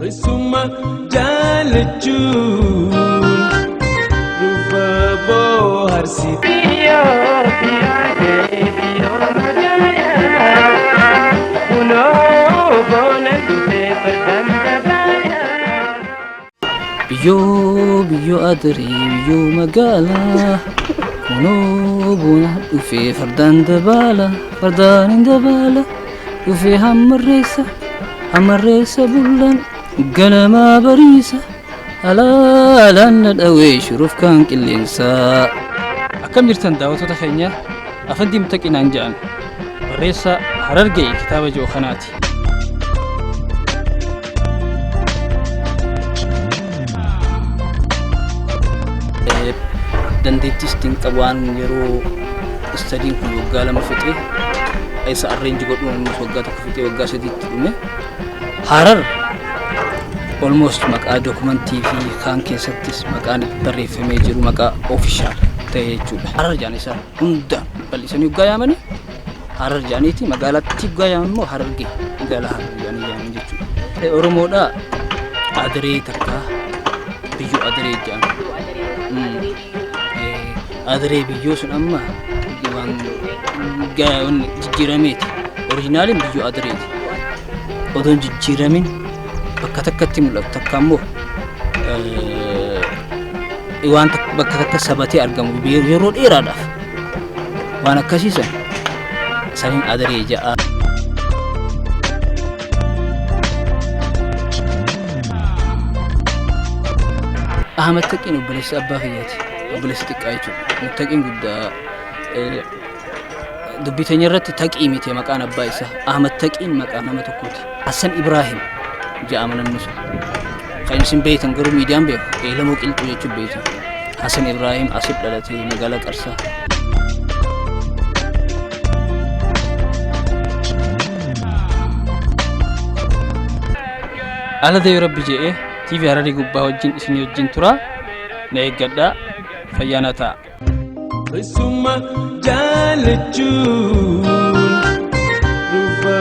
Isuma jalachuun rufa bohaarsi. Biyyoo magaya kunoo boona dhufee fardaan dabala. Biyyoo adaree biyyoo magaalaa kunoo boona dhufee fardaan hin dabala dhufee hammarreessa bullaan. Ganama bariisa alaalaan na dhawee shuruuf kan qilleensaa. Akkam jirtan daawwattoota keenya afaan dimtaqinaan jedhan barreessaa Harargee kitaaba ji'oo kanaati. Dandeettis qaban yeroo istadiin kun waggaa lama fixee isa arreenji godhuun waggaa tokko fixee waggaa sadiitti dhume Harar almost maqaa dokumentii fi kan keessattis maqaan barreeffamee jiru maqaa official ta'e jechuudha. Harar jaan isaa hundaan bal'isanii waggaa yaamanii Harar jaaniiti magaalatti waggaa yaaman Harargee magaalaa Harar jaanii yaaman jechuudha. Oromoodhaa adaree takkaa biyyoo adaree jedhama. Adaree biyyoo sun amma waan jijjiirameeti. Oriijinaaliin biyyoo adareeti. Odoon jijjiiramin bakka takkatti mul'atu takka ammoo waan bakka takka sabatee argamu yeroo dheeraadhaaf waan akkasiisan saniin adaree ja'a. Ahmad Taqiin obboleessa abbaa kiyyaati. Obboleessa xiqqaa jechuudha. Taqiin guddaa dubbii teenya irratti Taqii miti maqaan abbaa isaa. Ahmad Taqiin maqaa nama tokkooti. Hassan Ibrahim jedhama namni sun. Kan isin beektan garuu miidiyaan beeku Eelamoo Qilxuu jechuun beektan. Hassan Ibrahim asif dhalatee magaalaa Qarsaa. Ala ta'ee rabbi jedhee TV Hararii gubbaa wajjin isin wajjin tura. Na eeggadhaa fayyaana ta'a. Isuma jalachuun rufa